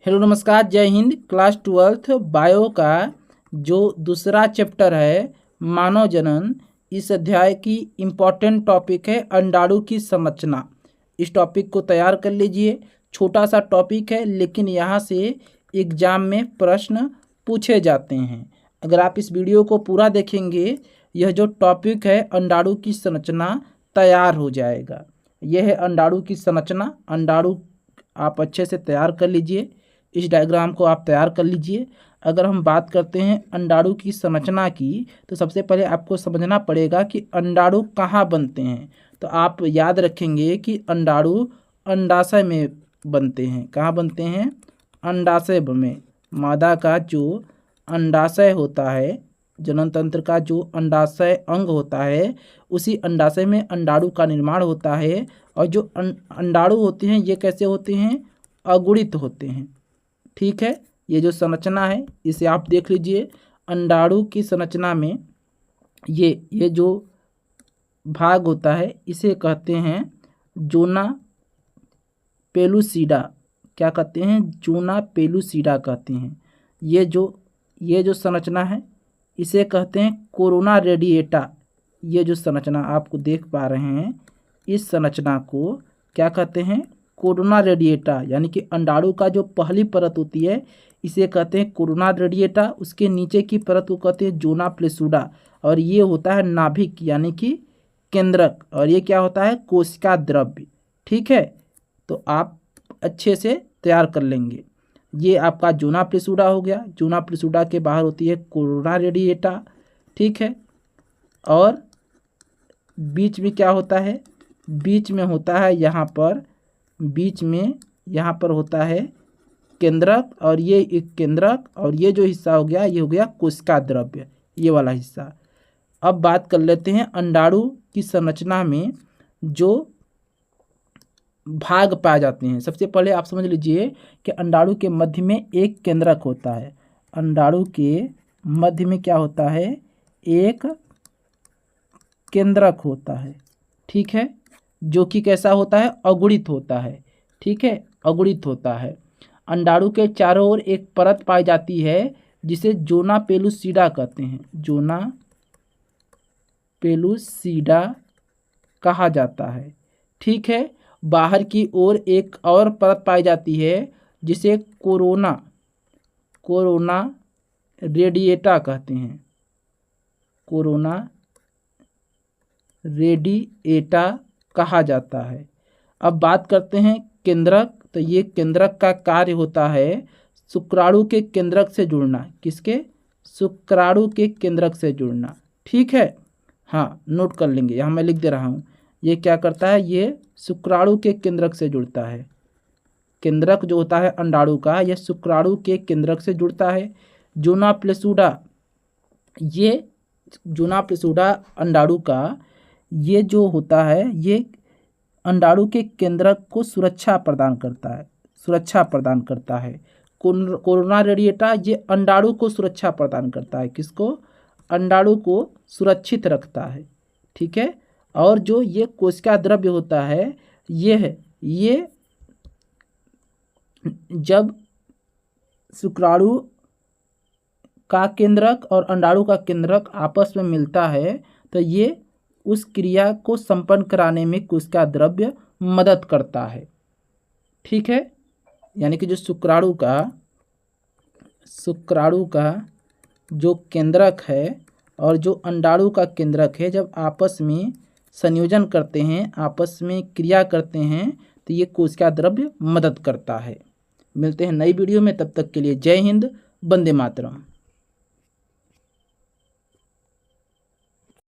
Hello नमस्कार, जय Hind. Class 12th bio का जो दूसरा चैप्टर है मानव जनन, इस अध्याय की इम्पॉर्टेंट टॉपिक है अंडाणु की संरचना। इस टॉपिक को तैयार कर लीजिए। छोटा सा टॉपिक है लेकिन यहाँ से एग्जाम में प्रश्न पूछे जाते हैं। अगर आप इस वीडियो को पूरा देखेंगे, यह जो टॉपिक है अंडाणु की संरचना तैयार हो जाएगा। यह है अंडाणु की संरचना। अंडाणु आप अच्छे से तैयार कर लीजिए। इस डायग्राम को आप तैयार कर लीजिए। अगर हम बात करते हैं अंडाणु की संरचना की, तो सबसे पहले आपको समझना पड़ेगा कि अंडाणु कहाँ बनते हैं। तो आप याद रखेंगे कि अंडाणु अंडाशय में बनते हैं। कहाँ बनते हैं? अंडाशय में। मादा का जो अंडाशय होता है, जनन तंत्र का जो अंडाशय अंग होता है, उसी अंडाशय में अंडाणु का निर्माण होता है। और जो अंडाणु होते हैं ये कैसे होते हैं? अगुणित होते हैं। ठीक है, ये जो संरचना है इसे आप देख लीजिए। अंडाणु की संरचना में ये जो भाग होता है इसे कहते हैं जोना पेलुसिडा। क्या कहते हैं? जोना पेलुसिडा कहते हैं। ये जो संरचना है इसे कहते हैं कोरोना रेडिएटा। ये जो संरचना आपको देख पा रहे हैं, इस संरचना को क्या कहते हैं? Corona radiata. यानी कि अंडाणु का जो पहली परत होती है इसे कहते हैं कोरोना रेडिएटा। उसके नीचे की परत को कहते हैं जोना पेलुसिडा। और ये होता है नाभिक यानी कि केंद्रक। और ये क्या होता है? कोशिका द्रव्य। ठीक है, तो आप अच्छे से तैयार कर लेंगे। ये आपका जोना पेलुसिडा हो गया। जोना पेलुसिडा के बाहर होती है कोरोना रेडिएटा। ठीक है, और बीच में क्या होता है? बीच में होता है यहाँ पर होता है केंद्रक। और ये एक केंद्रक, और ये जो हिस्सा हो गया ये हो गया कोशिका द्रव्य, ये वाला हिस्सा। अब बात कर लेते हैं अंडाणु की संरचना में जो भाग पाए जाते हैं। सबसे पहले आप समझ लीजिए कि अंडाणु के मध्य में एक केंद्रक होता है। अंडाणु के मध्य में क्या होता है? एक केंद्रक होता है। ठीक है, जो कि कैसा होता है? अगुणित होता है। ठीक है, अगुणित होता है। अंडाणु के चारों ओर एक परत पाई जाती है जिसे जोना पेलुसिडा कहते हैं। जोना पेलुसिडा कहा जाता है। ठीक है, बाहर की ओर एक और परत पाई जाती है जिसे कोरोना रेडिएटा कहते हैं। कोरोना रेडिएटा कहा जाता है। अब बात करते हैं केंद्रक। तो ये केंद्रक का कार्य होता है शुक्राणु के केंद्रक से जुड़ना। किसके? शुक्राणु के केंद्रक से जुड़ना। ठीक है, हाँ नोट कर लेंगे, यहाँ मैं लिख दे रहा हूँ। ये क्या करता है? ये शुक्राणु के केंद्रक से जुड़ता है। केंद्रक जो होता है अंडाणु का, यह शुक्राणु के केंद्रक से जुड़ता है। जोना पेलुसिडा, ये जोना पेलुसिडा अंडाणु का ये जो होता है ये अंडाणु के केंद्रक को सुरक्षा प्रदान करता है। कोरोना रेडिएटा ये अंडाणु को सुरक्षा प्रदान करता है। किसको? अंडाणु को सुरक्षित रखता है। ठीक है, और जो ये कोशिका द्रव्य होता है ये जब शुक्राणु का केंद्रक और अंडाणु का केंद्रक आपस में मिलता है तो ये उस क्रिया को संपन्न कराने में कोशिका द्रव्य मदद करता है। ठीक है, यानी कि जो शुक्राणु का जो केंद्रक है और जो अंडाणु का केंद्रक है, जब आपस में संयोजन करते हैं, आपस में क्रिया करते हैं, तो ये कोशिका द्रव्य मदद करता है। मिलते हैं नई वीडियो में, तब तक के लिए जय हिंद, वंदे मातरम।